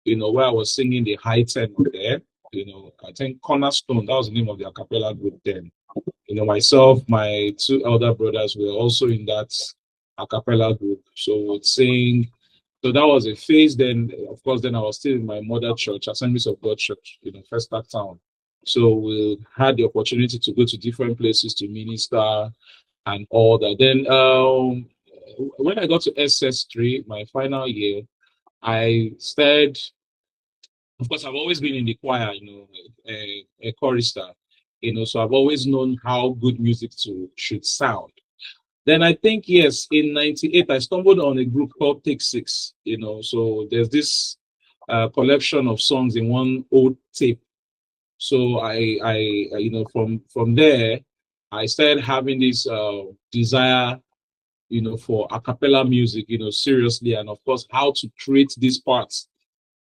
where I was singing the high tenor there. I think Cornerstone, that was the name of the a cappella group then. Myself, my two elder brothers were also in that a cappella group. So we'd sing. So that was a phase. Then, of course, then I was still in my mother church, Assemblies of God Church, First Start Town. So we had the opportunity to go to different places to minister and all that. Then when I got to SS3, my final year, I started, of course, I've always been in the choir, a chorister, so I've always known how good music should sound. Then I think, yes, in 98, I stumbled on a group called Take Six, so there's this collection of songs in one old tape. So from there, I started having this desire, for a cappella music, seriously, and of course, how to create these parts,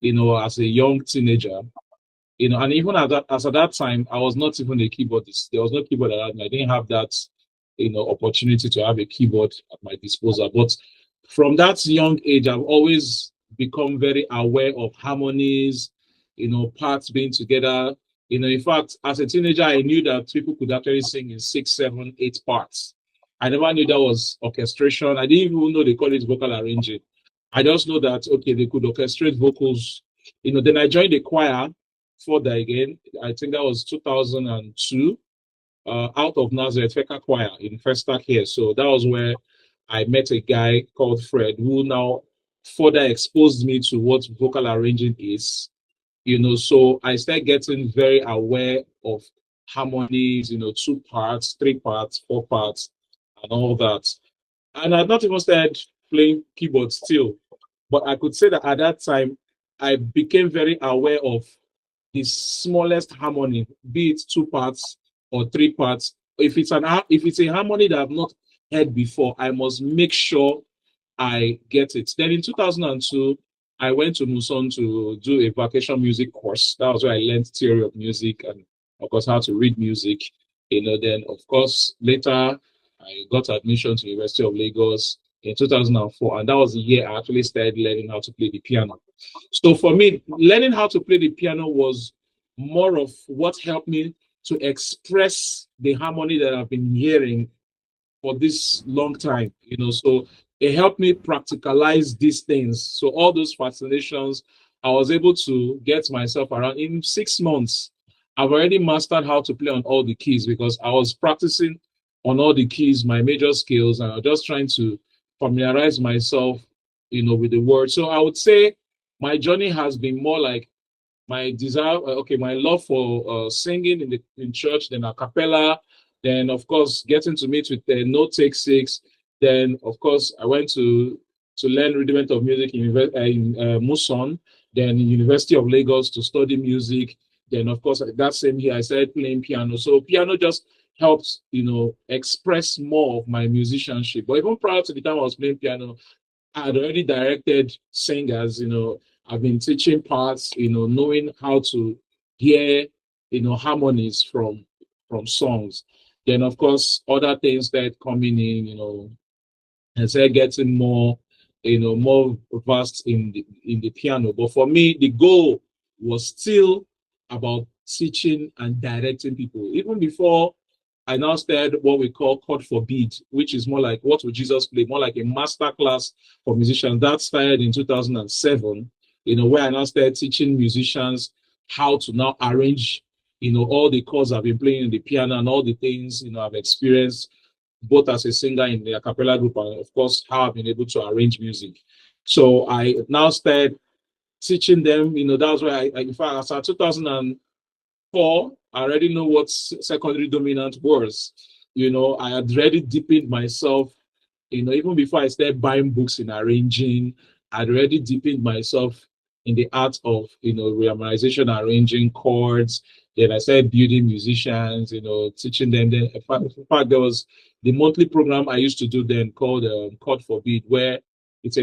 as a young teenager, and even at that time, I was not even a keyboardist. There was no keyboard at that time. I didn't have that, opportunity to have a keyboard at my disposal. But from that young age, I've always become very aware of harmonies, parts being together. In fact, as a teenager, I knew that people could actually sing in 6, 7, 8 parts. I never knew that was orchestration. I didn't even know they call it vocal arranging. I just know that, okay, they could orchestrate vocals. Then I joined the choir further again. I think that was 2002, out of Nazareth Feka Choir in First Stack here. So that was where I met a guy called Fred, who now further exposed me to what vocal arranging is. So I started getting very aware of harmonies, 2 parts, 3 parts, 4 parts, and all that. And I'd not even started playing keyboard still, but I could say that at that time, I became very aware of the smallest harmony, be it 2 parts or 3 parts. If it's a harmony that I've not heard before, I must make sure I get it. Then in 2002, I went to Muson to do a vacation music course. That was where I learned theory of music and, of course, how to read music. Then, of course, later I got admission to University of Lagos in 2004, and that was the year I actually started learning how to play the piano. So for me, learning how to play the piano was more of what helped me to express the harmony that I've been hearing for this long time, so it helped me practicalize these things. So all those fascinations, I was able to get myself around in 6 months. I've already mastered how to play on all the keys because I was practicing on all the keys, my major skills, and I was just trying to familiarize myself, with the words. So I would say my journey has been more like my desire, my love for singing in church, then a cappella, then of course getting to meet with the No Take Six. Then of course I went to learn rudiment of music in Muson, then University of Lagos to study music. Then of course that same year I started playing piano. So piano just helps, express more of my musicianship. But even prior to the time I was playing piano, I had already directed singers, I've been teaching parts, knowing how to hear, harmonies from songs. Then of course other things that coming in, and started getting more, more vast in the piano. But for me, the goal was still about teaching and directing people. Even before I now started what we call Chord for Beat, which is more like what would Jesus play, more like a master class for musicians. That started in 2007, where I now started teaching musicians how to now arrange, all the chords I've been playing in the piano and all the things, I've experienced both as a singer in the a cappella group and, of course, how I've been able to arrange music. So I now started teaching them, that's why in fact, as of 2004, I already know what secondary dominant was. I had already deepened myself, even before I started buying books in arranging, I'd already deepened myself in the art of, reharmonization, arranging chords. Then I started building musicians, teaching them. Then, in fact, there was the monthly program I used to do then called Chord for Beat, where it's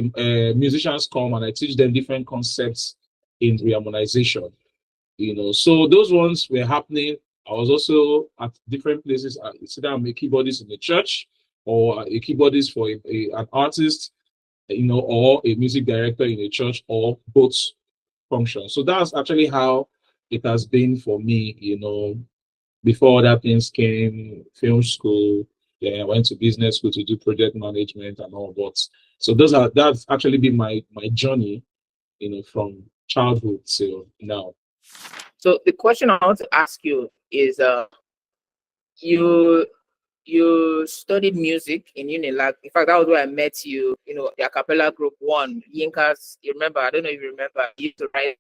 musicians come and I teach them different concepts in reharmonization. So those ones were happening. I was also at different places. Either I'm a keyboardist in the church or a keyboardist for an artist, or a music director in a church, or both. function. So that's actually how it has been for me, before other things came, film school, yeah, I went to business school to do project management and all that. So that's actually been my journey, from childhood till now. So the question I want to ask you is, you you studied music in Unilag. In fact, that was where I met you. The a cappella group one, Yinkas. You remember? I don't know if you remember. You used to write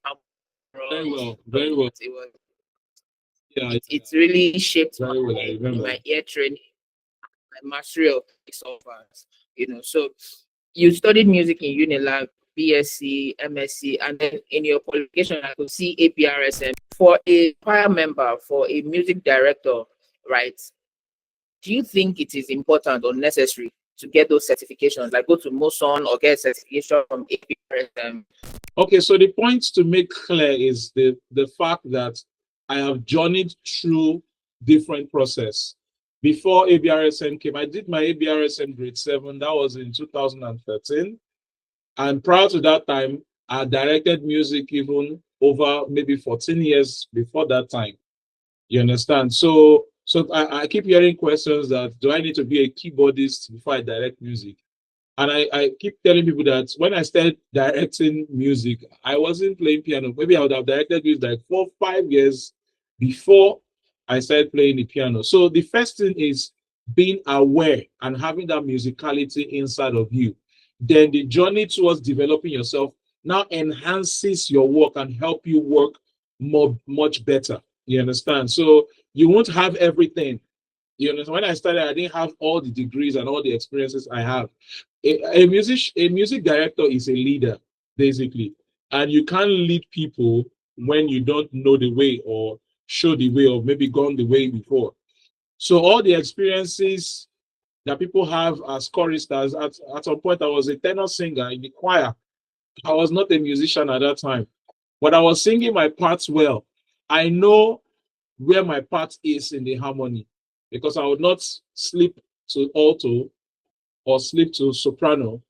Very albums. well, very well. It was Yeah, it really shaped very well. I remember. my ear training, my mastery of softwares. So you studied music in Unilag, BSc, MSc, and then in your qualification, I could see APRSM for a choir member, for a music director, right? Do you think it is important or necessary to get those certifications, like go to Moson or get certification from APRSM? Okay, so the point to make clear is the fact that I have journeyed through different process. Before ABRSM came, I did my ABRSM grade 7. That was in 2013. And prior to that time, I directed music even over maybe 14 years before that time. You understand? So I keep hearing questions that, do I need to be a keyboardist before I direct music? And I keep telling people that when I started directing music, I wasn't playing piano. Maybe I would have directed music like 4 5 years before I started playing the piano. So the first thing is being aware and having that musicality inside of you. Then the journey towards developing yourself now enhances your work and help you work much better. You understand? So you won't have everything. You understand? When I started, I didn't have all the degrees and all the experiences I have. A music director is a leader, basically, and you can't lead people when you don't know the way or show the way or maybe gone the way before. So all the experiences that people have as choristers, at some point I was a tenor singer in the choir. I was not a musician at that time, but I was singing my parts well. I know where my part is in the harmony because I would not slip to alto or slip to soprano.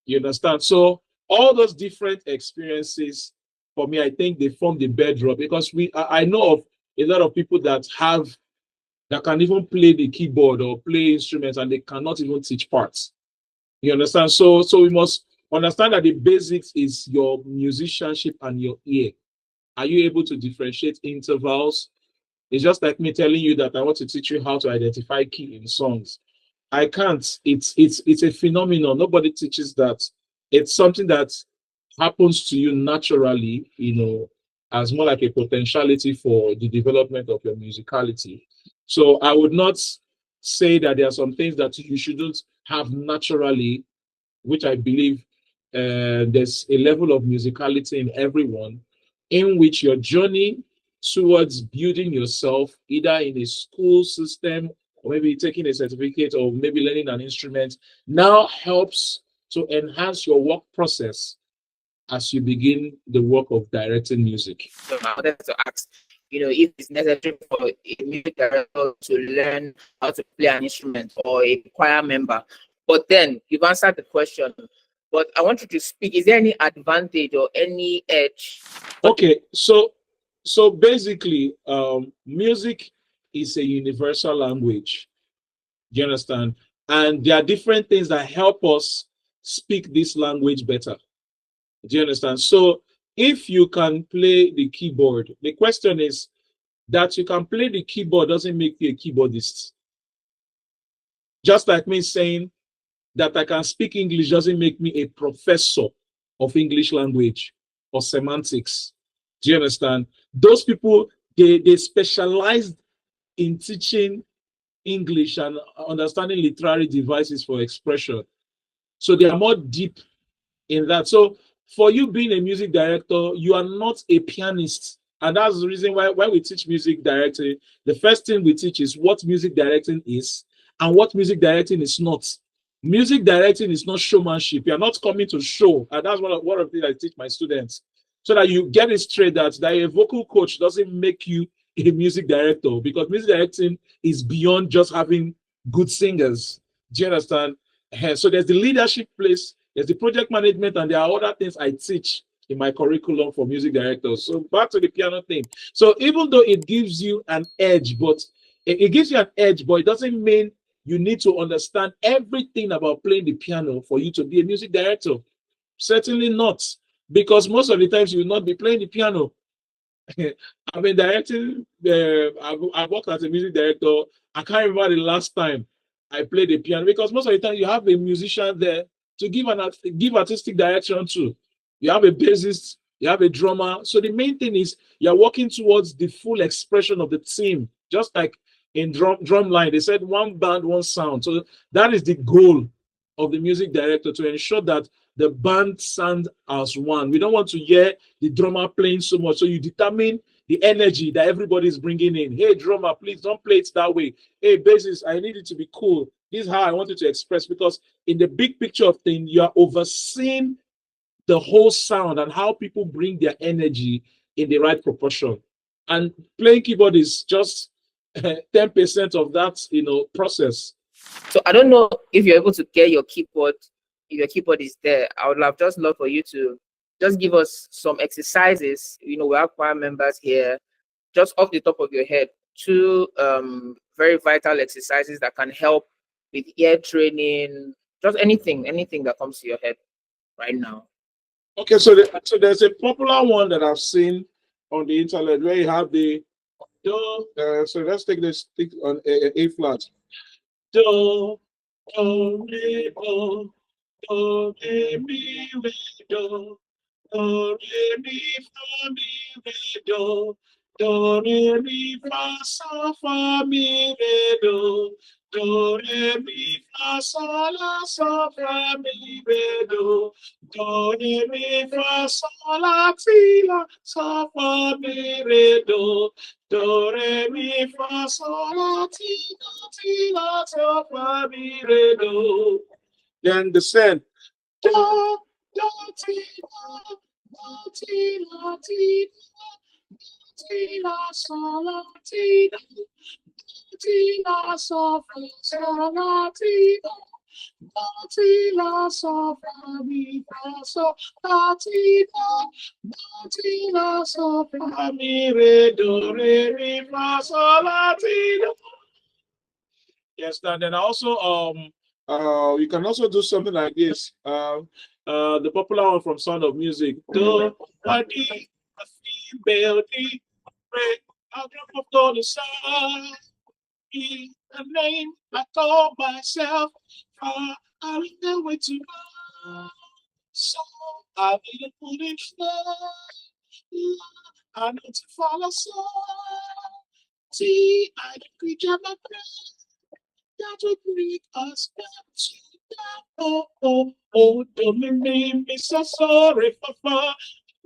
You understand? So all those different experiences for me, I think they form the bedrock because I know of a lot of people that can even play the keyboard or play instruments and they cannot even teach parts. You understand? So we must understand that the basics is your musicianship and your ear. Are you able to differentiate intervals? It's just like me telling you that I want to teach you how to identify key in songs. I can't. It's a phenomenon. Nobody teaches that. It's something that happens to you naturally, as more like a potentiality for the development of your musicality. So I would not say that there are some things that you shouldn't have naturally, which I believe there's a level of musicality in everyone, in which your journey towards building yourself, either in a school system or maybe taking a certificate or maybe learning an instrument, now helps to enhance your work process as you begin the work of directing music. So I wanted to ask, if it's necessary for a music director to learn how to play an instrument or a choir member. But then you've answered the question. But I want you to speak. Is there any advantage or any edge? Okay, so basically, music is a universal language. Do you understand? And there are different things that help us speak this language better. Do you understand? So if you can play the keyboard, the question is that you can play the keyboard doesn't make you a keyboardist. Just like me saying that I can speak English doesn't make me a professor of English language or semantics. Do you understand? Those people, they specialized in teaching English and understanding literary devices for expression. So they are more deep in that. So for you being a music director, you are not a pianist. And that's the reason why when we teach music directing, the first thing we teach is what music directing is and what music directing is not. Music directing is not showmanship. You're not coming to show. And that's one of the things I teach my students. So that you get it straight that a vocal coach doesn't make you a music director, because music directing is beyond just having good singers. Do you understand? So there's the leadership place, there's the project management, and there are other things I teach in my curriculum for music directors. So back to the piano thing. So even though it gives you an edge, but it gives you an edge, but it doesn't mean you need to understand everything about playing the piano for you to be a music director. Certainly not, because most of the times you will not be playing the piano. I've been directing. I've worked as a music director. I can't remember the last time I played the piano, because most of the time you have a musician there to give artistic direction to. You have a bassist, you have a drummer. So the main thing is you're working towards the full expression of the team. Just like in drumline, they said one band, one sound. So that is the goal of the music director, to ensure that the band sound as one. We don't want to hear the drummer playing so much. So you determine the energy that everybody is bringing in. Hey, drummer, please don't play it that way. Hey, bassist, I need it to be cool. This is how I want it to express. Because in the big picture of things, you are overseeing the whole sound and how people bring their energy in the right proportion. And playing keyboard is just 10% of that, process. So I don't know if you're able to get your keyboard, if your keyboard is there. I would love just love for you to just give us some exercises. We have choir members here, just off the top of your head, two very vital exercises that can help with ear training, just anything that comes to your head right now. Okay, so there's a popular one that I've seen on the internet where you have the do. So let's take this stick on A flat. Do, do, re, mi, re, do. Do, re, mi, fa, mi, re, do. Do, re, mi, fa, sol, fa, mi, re, do. Do, re, mi, fa, sol, la, sol, fa, mi, re, do. Do, re, mi, fa, sol, la, ti, la, sol, fa, mi, re, do. Do, re, mi, fa, sol, la, ti, la, sol, fa, mi, re, do. Then descend. Do, do, ti, la, do, ti, la, ti, la, ti, la, sol, la, ti, la, ti, la, sol, fa, sol, la, ti, la. La ti la sol fa mi fa sol la ti la sol fa mi re do re mi fa sol la ti do. Yes, and then also you can also do something like this. The popular one from Sound of Music. Do a di a female di re a drop of gold inside. The name I call myself. I will go way to go. So I need to put it slow. I need to follow so. See, I the creature my friend that will bring us back to that. Don't make me so sorry for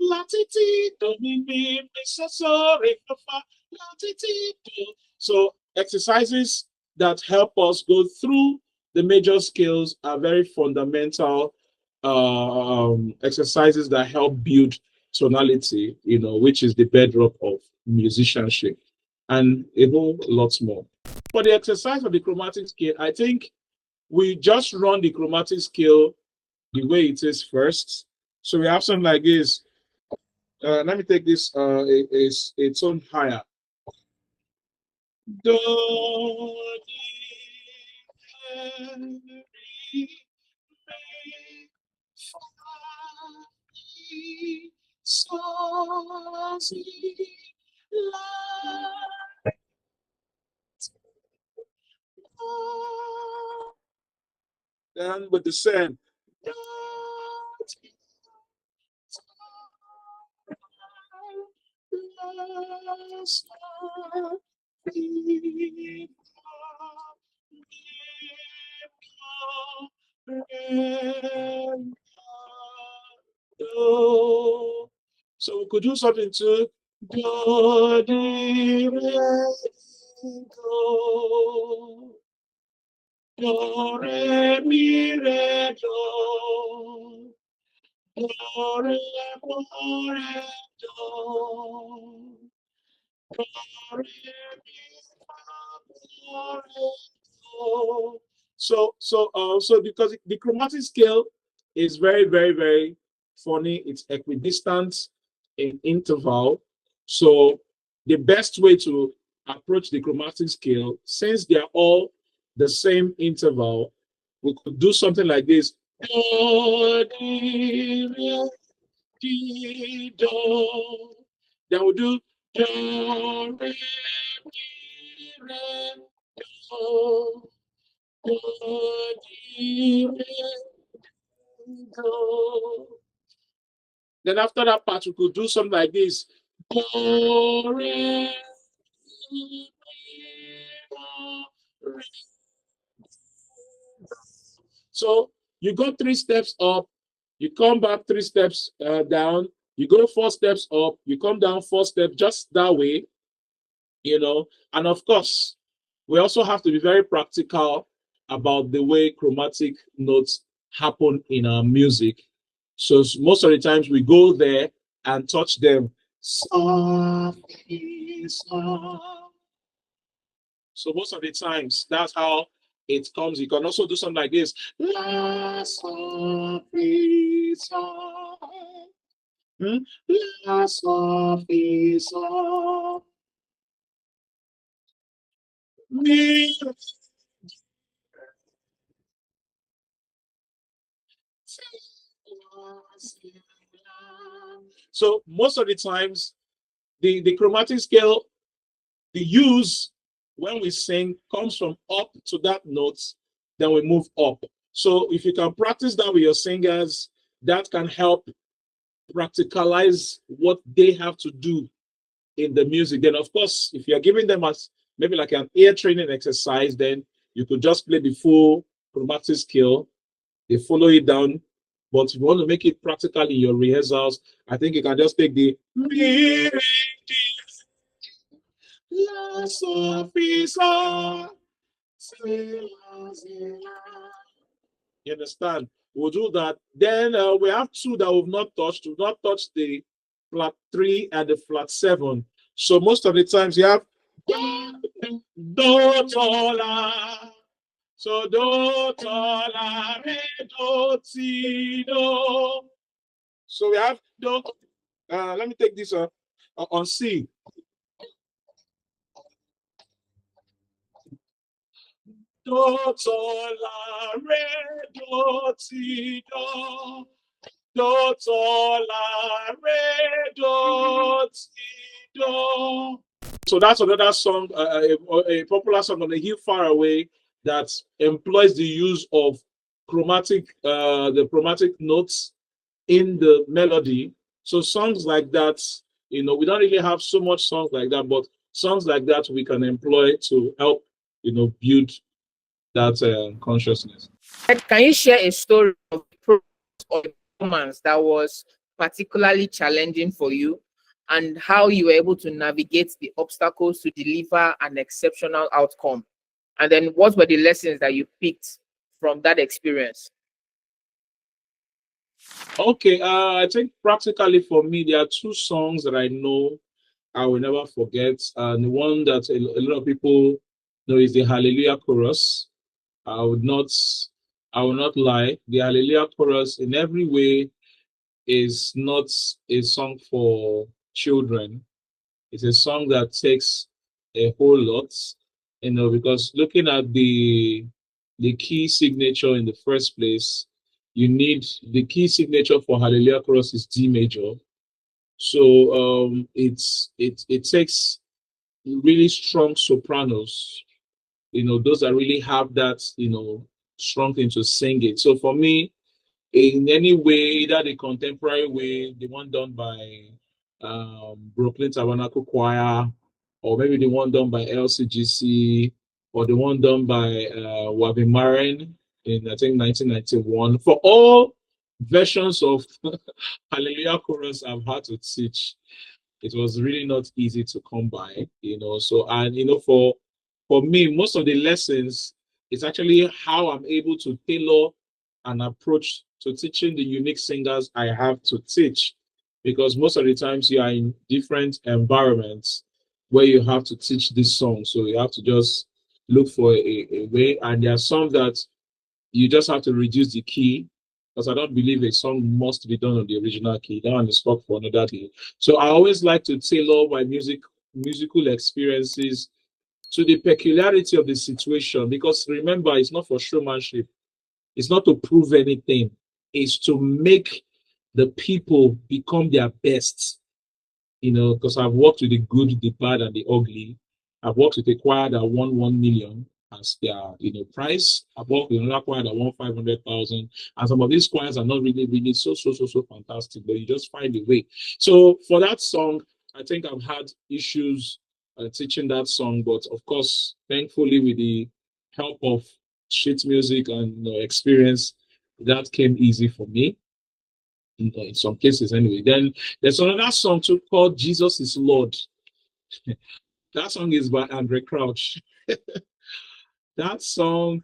Latiti, don't make me so sorry for Latiti. So exercises that help us go through the major scales are very fundamental exercises that help build tonality, which is the bedrock of musicianship, and a whole lot more. For the exercise of the chromatic scale, I think we just run the chromatic scale the way it is first. So we have something like this. Let me take this a tone higher. Do, di, re, mi, fa, mi, sol, si, la, do. Then with the same. Do, ti, la, sol, si, do. So we could do something to do, di, re, do. Do, re, mi, re, do. Do, re, mo, re, do. Do, re, mi, fa, mo, re, do. So because the chromatic scale is very, very, very funny, it's equidistant in interval. So the best way to approach the chromatic scale, since they are all the same interval, we could do something like this. Do, di, re, di, do. Then we'll do do, re, di, re, do, do, di, re, do. Then after that part, we could do something like this. Do, re, di, do, re. So you go 3 steps up, you come back 3 steps down, you go 4 steps up, you come down 4 steps, just that way, you know. And of course, we also have to be very practical about the way chromatic notes happen in our music. So most of the times we go there and touch them. Softly, soft. So most of the times, that's how it comes. You can also do something like this. La, softly, soft. La, softly, soft. Mi, so most of the times, the chromatic scale, the use when we sing comes from up to that note, then we move up. So if you can practice that with your singers, that can help practicalize what they have to do in the music. Then, of course, if you're giving them as maybe like an ear training exercise, then you could just play the full chromatic scale, they follow it down. But if you want to make it practical in your rehearsals, I think you can just take the you understand? We'll do that. Then we have 2 that we've not touched. We've not touched the flat 3 and the flat 7. So most of the times you have do, tola. So do, tola, re, do, ti, do. So we have do. Let me take this on C. Do, tola, re, do, ti, do. Do, tola, re, do, ti, do. So that's another song, a popular song on the Hill Far Away that employs the use of the chromatic notes in the melody. So songs like that, we don't really have so much songs like that, but songs like that we can employ to help, build that consciousness. Can you share a story of a performance that was particularly challenging for you and how you were able to navigate the obstacles to deliver an exceptional outcome? And then what were the lessons that you picked from that experience? Okay, I think practically for me, there are 2 songs that I know I will never forget. And the one that a lot of people know is the Hallelujah chorus. I will not lie. The Hallelujah chorus in every way is not a song for children. It's a song that takes a whole lot, because looking at the key signature in the first place, you need the key signature for Hallelujah chorus is D major. So it takes really strong sopranos, those that really have that, strong thing to sing it. So for me, in any way, either the contemporary way, the one done by Brooklyn Tabernacle Choir, or maybe the one done by LCGC, or the one done by Wabi Maren in, I think, 1991. For all versions of Hallelujah chorus I've had to teach, it was really not easy to come by, So, and, for me, most of the lessons is actually how I'm able to tailor an approach to teaching the unique singers I have to teach, because most of the times you are in different environments where you have to teach this song. So you have to just look for a way. And there are some that you just have to reduce the key because I don't believe a song must be done on the original key. That one is stuck for another day. So I always like to tailor my musical experiences to the peculiarity of the situation, because remember, it's not for showmanship. It's not to prove anything. It's to make the people become their best. Because I've worked with the good, the bad, and the ugly. I've worked with a choir that won 1 million as their, prize. I've worked with another choir that won 500,000. And some of these choirs are not really, really so fantastic, but you just find a way. So for that song, I think I've had issues teaching that song, but of course, thankfully, with the help of sheet music and experience, that came easy for me in some cases anyway. Then there's another song too called Jesus is Lord. That song is by Andre Crouch. That song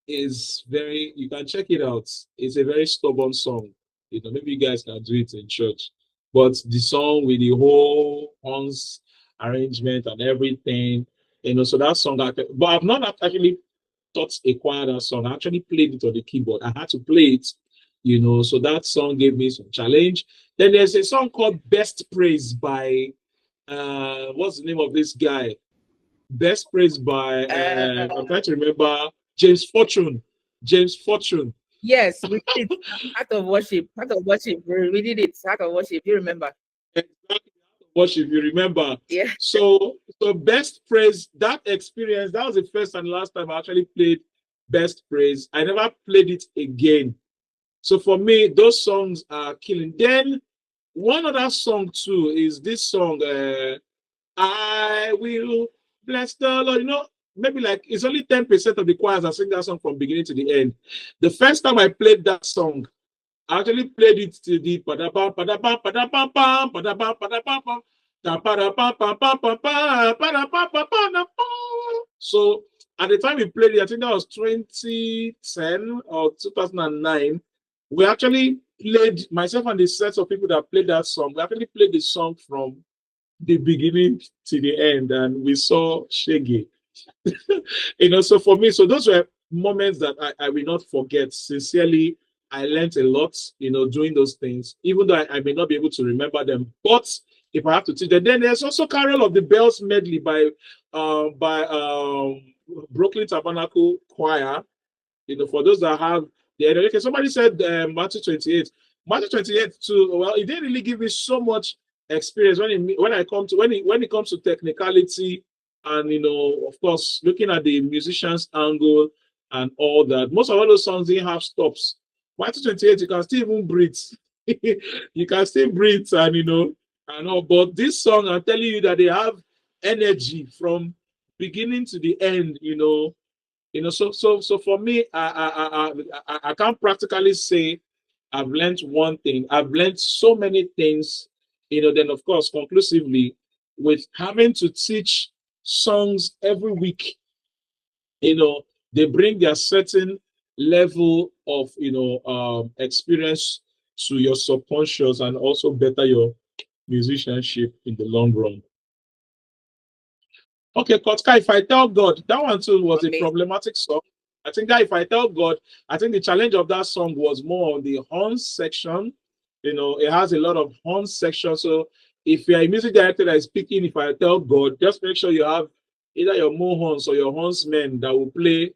is you can check it out. It's a very stubborn song. Maybe you guys can do it in church. But the song with the whole horns arrangement and everything, so that song, but I've not actually taught a choir that song. I actually played it on the keyboard. I had to play it, so that song gave me some challenge. Then there's a song called Best Praise by, what's the name of this guy? Best Praise by, I'm trying to remember, James Fortune. James Fortune. Yes, we did it. Heart of worship. We did it. Heart of worship. You remember? Exactly. Worship, you remember? Yeah. So Best Praise, that experience, that was the first and last time I actually played Best Praise. I never played it again. So for me, those songs are killing. Then one other song too is this song, I will bless the Lord. Maybe like it's only 10% of the choirs that sing that song from beginning to the end. The first time I played that song, I actually played it to the so at the time we played it, I think that was 2010 or 2009. We actually played, myself and the sets of people that played that song, we actually played the song from the beginning to the end, and we saw Shaggy. So for me, so those were moments that I will not forget. Sincerely, I learned a lot, doing those things, even though I may not be able to remember them. But if I have to teach them, then there's also Carol of the Bells medley by Brooklyn Tabernacle Choir. For those that have the education. Somebody said Matthew 28. Matthew 28 too. Well, it didn't really give me so much experience when it comes to technicality and of course looking at the musician's angle and all that. Most of all those songs didn't have stops. Matthew 28, you can still even breathe. You can still breathe and all. But this song, I'm telling you that they have energy from beginning to the end. So for me, I can't practically say I've learned one thing. I've learned so many things, then of course, conclusively, with having to teach songs every week, they bring their certain level of, experience to your subconscious and also better your musicianship in the long run. Okay, Kotka, If I Tell God, that one too was a problematic song. I think that If I Tell God, I think the challenge of that song was more on the horns section. It has a lot of horns section. So if you're a music director that is speaking If I Tell God, just make sure you have either your mo horns or your hornsmen that will play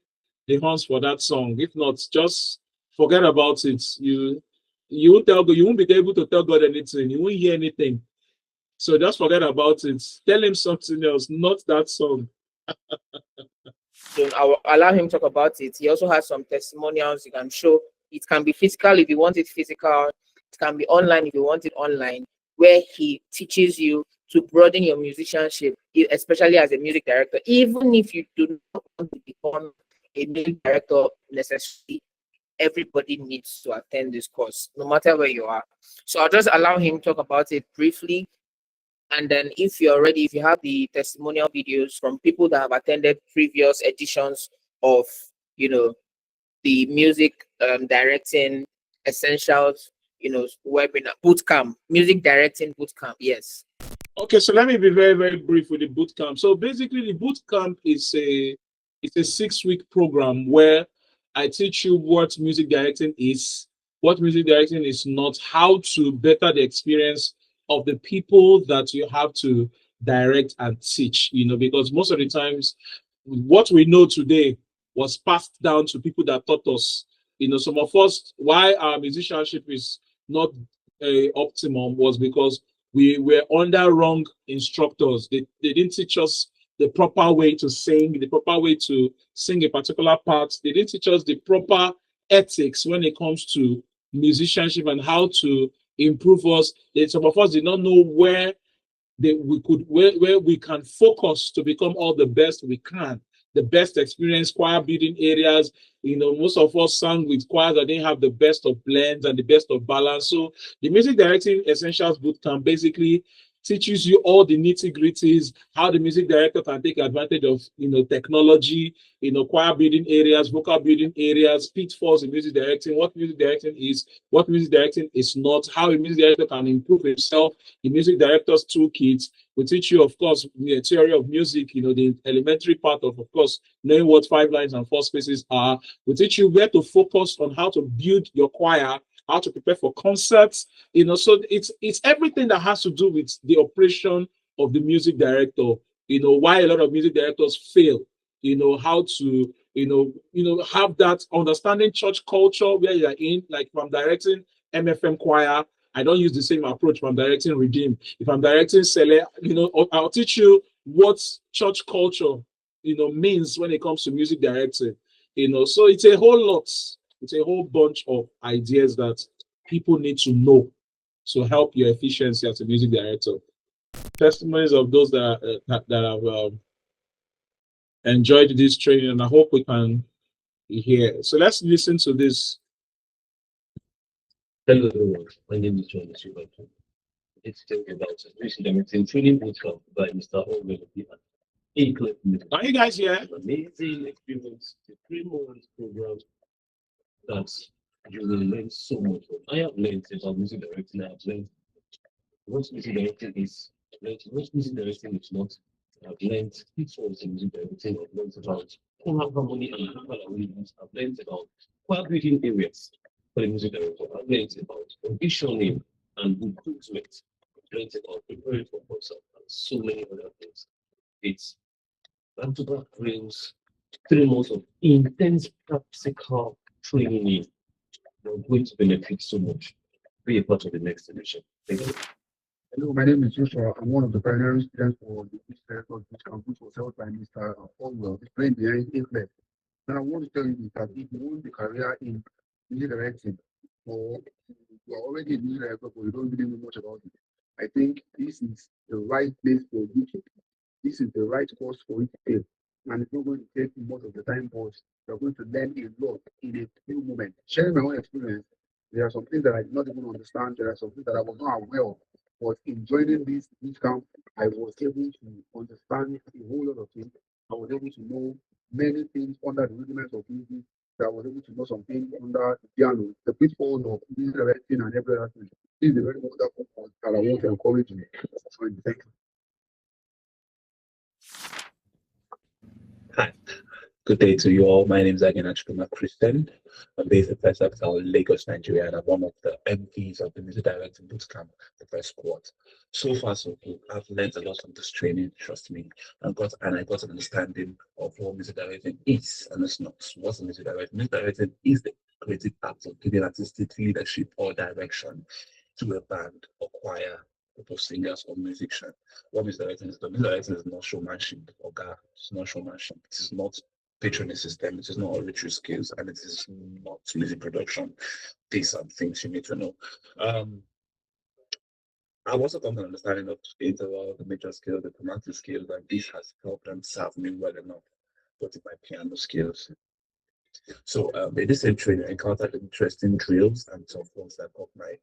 the horns for that song. If not, just forget about it. You won't tell God, you won't be able to tell God anything. You won't hear anything. So just forget about it. Tell him something else, not that song. So I'll allow him to talk about it. He also has some testimonials you can show. It can be physical if you want it physical. It can be online if you want it online, where he teaches you to broaden your musicianship, especially as a music director. Even if you do not want to become a music director necessarily, everybody needs to attend this course, no matter where you are. So I'll just allow him to talk about it briefly. And then if you're ready, if you have the testimonial videos from people that have attended previous editions of, the music directing essentials, webinar, bootcamp, music directing bootcamp. Yes. Okay, so let me be very, very brief with the bootcamp. So basically the bootcamp is a 6-week program where I teach you what music directing is. what music directing is not, how to better the experience of the people that you have to direct and teach, because most of the times what we know today was passed down to people that taught us. Some of us, why our musicianship is not optimum was because we were under wrong instructors. They didn't teach us the proper way to sing, the proper way to sing a particular part. They didn't teach us the proper ethics when it comes to musicianship and how to improve us. Some of us did not know where where we can focus to become all the best we can, the best experience choir building areas. Most of us sang with choirs that didn't have the best of blends and the best of balance. So the music directing essentials bootcamp basically teaches you all the nitty-gritties, how the music director can take advantage of technology, choir building areas, vocal building areas, pitfalls in music directing, what music directing is, what music directing is not, how a music director can improve himself, the music director's toolkit. We teach you, of course, the theory of music, the elementary part of course, knowing what 5 lines and 4 spaces are. We teach you where to focus on how to build your choir, how to prepare for concerts, so it's everything that has to do with the operation of the music director, why a lot of music directors fail, how to, have that understanding church culture where you're in, like if I'm directing MFM choir, I don't use the same approach if I'm directing Redeem. If I'm directing Sele, I'll teach you what church culture, means when it comes to music directing, so it's a whole lot. It's a whole bunch of ideas that people need to know to help your efficiency as a music director. Testimonies of those that have enjoyed this training, and I hope we can hear. So let's listen to this. Hello everyone, my name is John Subato. It's talking about music directing training bootcamp by Mr. Allwell Obi. Are you guys here? Amazing experience, the 3 month program that you will learn so much from. I have learned about music directing. I have learned what music directing is, what music directing is not. I've learned pitfalls in music directing. I've learned about harmony and vocal awareness. I've learned about choir building areas for the music director. I've learned about auditioning and improvement. I've learned about preparing for concert and so many other things. It's back-to-back drills, 3 months of intense practical training. You're going to benefit so much. Be a part of the next edition. Thank you. Hello, my name is Joshua. I'm one of the pioneering students for the East Director Bootcamp, which was held by Mr. Allwell, explained behind Allwell. Now, I want to tell you that if you want a career in music directing, or you are already a music director, but you don't really know much about it, I think this is the right place for you to. This is the right course for you to take. And it's not going to take most of the time, but you're going to learn a lot in a few moments. Sharing my own experience, there are some things that I did not even understand. There are some things that I was not aware of. But in joining this camp, I was able to understand a whole lot of things. I was able to know many things under the rudiments of music. I was able to know some things under the piano, the pitfalls of music directing and every other thing. This is a very wonderful course that I want to encourage you. Thank you. Hi, good day to you all. My name is Agena Christian. I'm based in First Lagos, Nigeria, and I'm one of the MVs of the Music Directing Bootcamp, the first squad. So far, so good. I've learned a lot from this training, trust me, and I got an understanding of what music directing is and it's not. What's music directing? Music directing is the creative act of giving artistic leadership or direction to a band or choir, group of singers or musician. What music directing is? The music directing is not showmanship or it's not showmanship. It is not patronage system, it is not oratory skills, and it is not music production. These are things you need to know. I've also come to an understanding of the interval, the major scale, the chromatic scale, and this has helped and served me well enough, both in my piano skills. So in this same training, I encountered interesting drills and some forms that helped my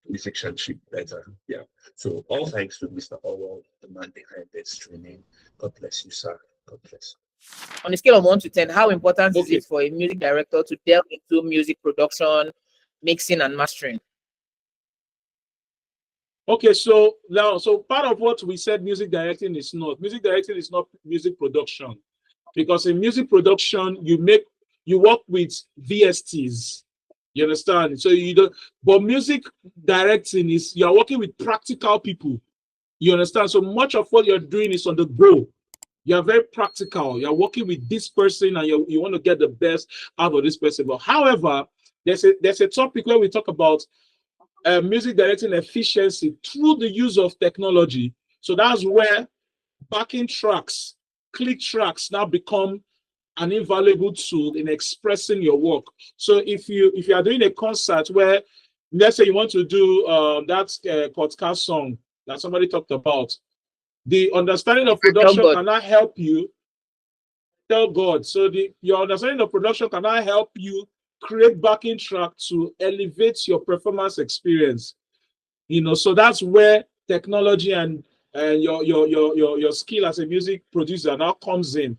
musicianship better. Yeah. So all thanks to Mr. Allwell, the man behind this training. God bless you, sir. God bless. On a scale of 1 to 10, how important is it for a music director to delve into music production, mixing, and mastering? Okay, so now, part of what we said music directing is not. Music directing is not music production. Because in music production, you work with VSTs. You understand? So you don't, but music directing is you're working with practical people. You understand? So much of what you're doing is on the go. You're very practical. You're working with this person and you want to get the best out of this person. But however, there's a topic where we talk about music directing efficiency through the use of technology. So that's where backing tracks, click tracks now become an invaluable tool in expressing your work. So if you are doing a concert where, let's say you want to do that podcast song that somebody talked about, the understanding of production cannot help you tell God. So your understanding of production cannot help you create backing track to elevate your performance experience. So that's where technology and your skill as a music producer now comes in.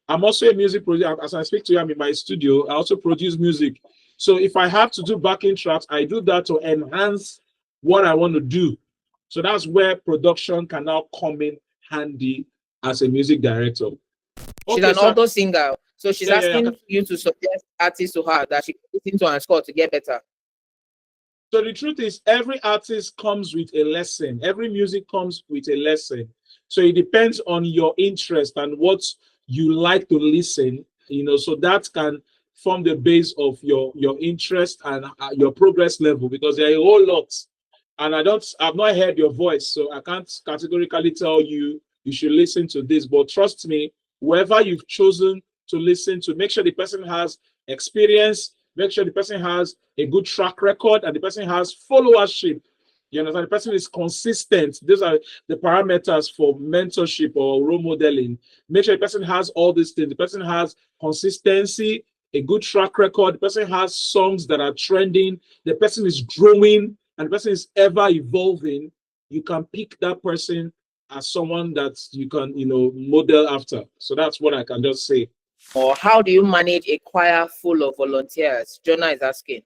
I'm also a music producer. As I speak to you, I'm in my studio. I also produce music. So if I have to do backing tracks, I do that to enhance what I want to do. So that's where production can now come in handy as a music director. She's an auto singer, so she's asking you to suggest artists to her that she can listen to and score to get better. So the truth is, every artist comes with a lesson. Every music comes with a lesson. So it depends on your interest and what you like to listen. So that can form the base of your interest and your progress level, because there are a whole lot. And I've not heard your voice, so I can't categorically tell you should listen to this. But trust me, whoever you've chosen to listen to, make sure the person has experience, make sure the person has a good track record, and the person has followership. You understand? The person is consistent. These are the parameters for mentorship or role modeling. Make sure the person has all these things. The person has consistency, a good track record. The person has songs that are trending. The person is growing, and the person is ever evolving. You can pick that person as someone that you can, model after. So that's what I can just say. Or how do you manage a choir full of volunteers? Jonah is asking.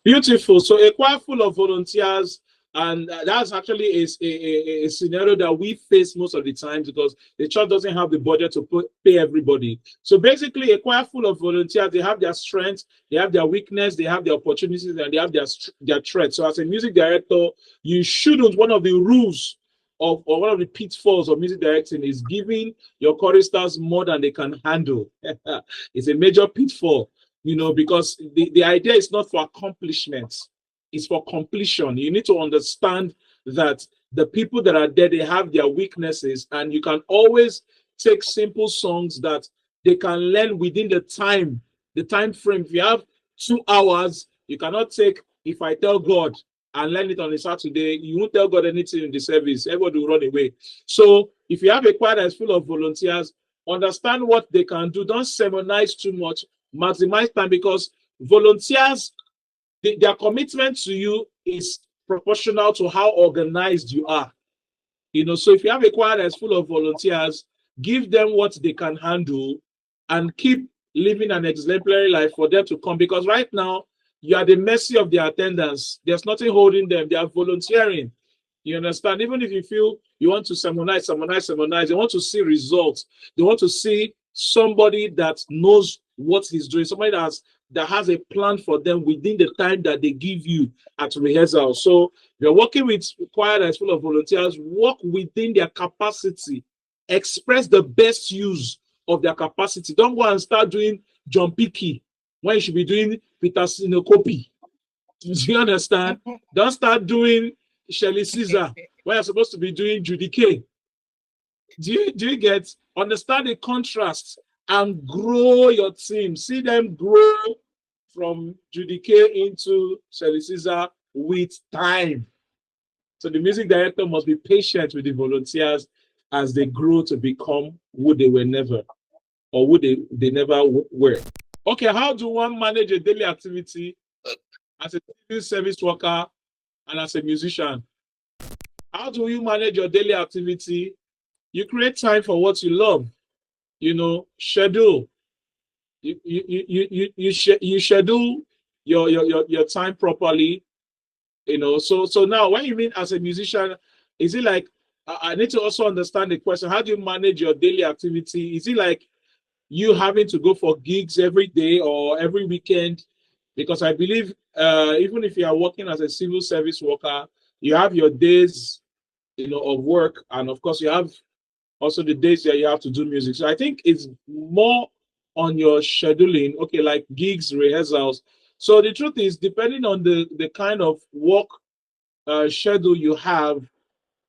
Beautiful. So a choir full of volunteers, and that's actually a scenario that we face most of the time because the church doesn't have the budget to pay everybody. So basically, a choir full of volunteers, they have their strengths, they have their weakness, they have their opportunities, and they have their threats. So as a music director, you shouldn't, one of the rules or one of the pitfalls of music directing is giving your choristers more than they can handle. It's a major pitfall. Because the idea is not for accomplishment, it's for completion. You need to understand that the people that are there, they have their weaknesses, and you can always take simple songs that they can learn within the time frame. If you have 2 hours, you cannot take If I Tell God and learn it on a Saturday. You won't tell God anything in the service. Everybody will run away. So if you have a choir that's full of volunteers, understand what they can do. Don't sermonize too much. Maximize time, because volunteers, their commitment to you is proportional to how organized you are. So if you have a choir that's full of volunteers, give them what they can handle and keep living an exemplary life for them to come, because right now you are the mercy of their attendance. There's nothing holding them. They are volunteering. You understand? Even if you feel you want to sermonize, they want to see results. They want to see somebody that knows what he's doing, somebody that has a plan for them within the time that they give you at rehearsal. So you're working with choir that's full of volunteers, work within their capacity, express the best use of their capacity. Don't go and start doing John Picky when you should be doing Peter Sinokopi. Do you understand? Don't start doing Shelley Caesar when you're supposed to be doing Judy K. Do you get? Understand the contrast and grow your team. See them grow from Judy K into Shelley Caesar with time. So the music director must be patient with the volunteers as they grow to become who they were never, or who they never were. Okay, how do one manage a daily activity as a civil service worker and as a musician? How do you manage your daily activity? You create time for what you love. Schedule. You schedule your time properly. So now when you mean as a musician, is it like I need to also understand the question? How do you manage your daily activity? Is it like you having to go for gigs every day or every weekend? because I believe even if you are working as a civil service worker, you have your days, of work, and of course you have also the days that you have to do music. So I think it's more on your scheduling, okay, like gigs, rehearsals. So the truth is, depending on the kind of work schedule you have,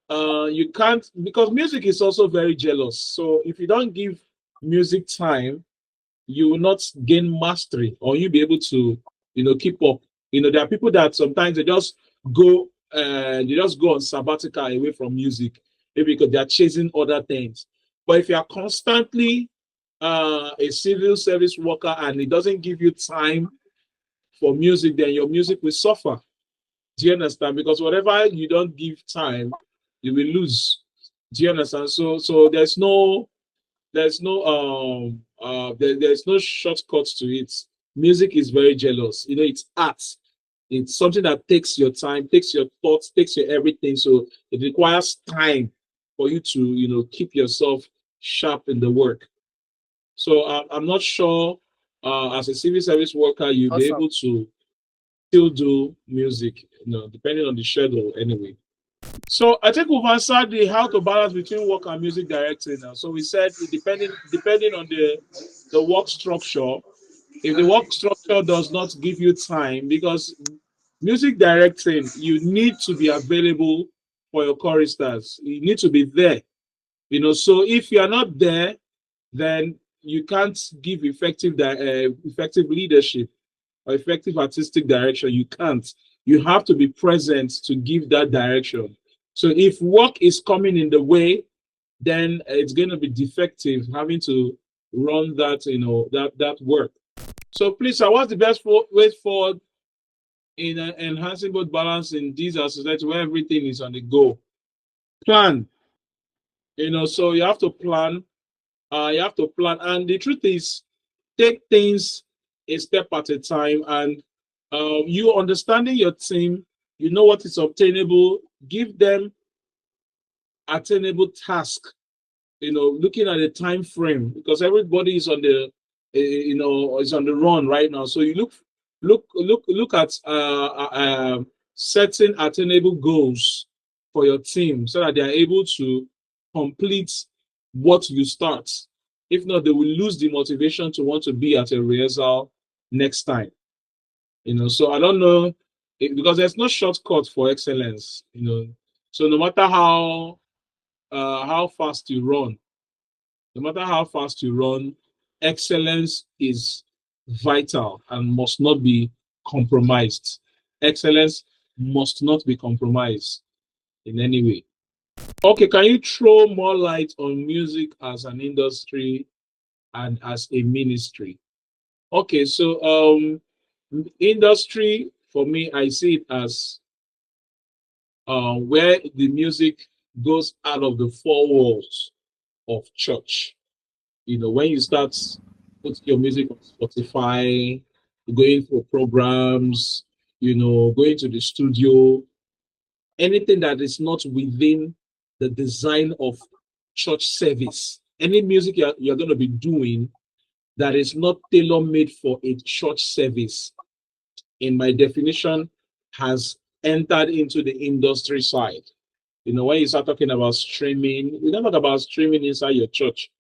you can't, because music is also very jealous. So if you don't give music time, you will not gain mastery, or you'll be able to, keep up. There are people that sometimes they just go on sabbatical away from music, maybe because they are chasing other things. But if you are constantly a civil service worker and it doesn't give you time for music, then your music will suffer. Do you understand? Because whatever you don't give time, you will lose. Do you understand? So there's no shortcuts to it. Music is very jealous. It's art. It's something that takes your time, takes your thoughts, takes your everything. So it requires time for you to, keep yourself sharp in the work. So I'm not sure as a civil service worker, you'll be Awesome. able to still do music, depending on the schedule anyway. So I think we've answered the how to balance between work and music directing now. So we said depending on the work structure. If the work structure does not give you time, because music directing, you need to be available for your choristers. You need to be there. So if you are not there, then you can't give effective leadership or effective artistic direction. You can't. You have to be present to give that direction. So if work is coming in the way, then it's going to be defective having to run that, that work. So please, sir, what's the best way forward in enhancing both balance in these society where everything is on the go? Plan. So you have to plan. And the truth is, take things a step at a time, and you understanding your team, you know what is obtainable, give them attainable task, looking at the time frame, because everybody is on the is on the run right now. So you look at setting attainable goals for your team so that they are able to complete what you start. If not, they will lose the motivation to want to be at a rehearsal next time. So I don't know, because there's no shortcut for excellence. So no matter how fast you run, excellence is vital and must not be compromised. Excellence must not be compromised in any way. Okay, can you throw more light on music as an industry and as a ministry? Okay, so industry, for me, I see it as where the music goes out of the four walls of church. When you start putting your music on Spotify, going for programs, going to the studio, anything that is not within the design of church service, any music you're going to be doing that is not tailor-made for a church service, in my definition, has entered into the industry side. When you start talking about streaming, we don't talk about streaming inside your church.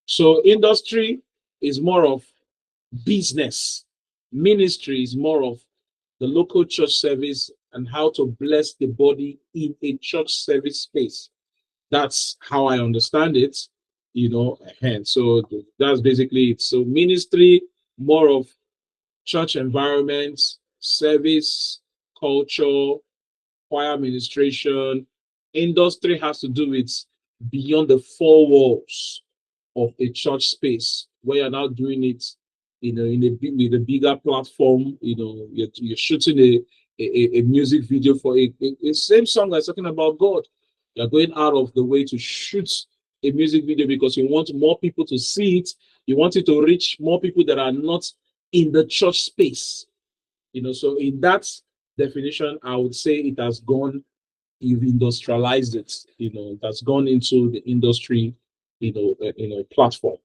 So industry is more of business. Ministry is more of the local church service and how to bless the body in a church service space. That's how I understand it, and so that's basically it. So ministry, more of church environment, service, culture, choir administration. Industry has to do with beyond the four walls of a church space, where you're now doing it, with a bigger platform. You're shooting a music video for a same song that's talking about God. You're going out of the way to shoot a music video because you want more people to see it. You want it to reach more people that are not in the church space. So in that definition, I would say it has gone, you've industrialized it. It has gone into the industry, platform.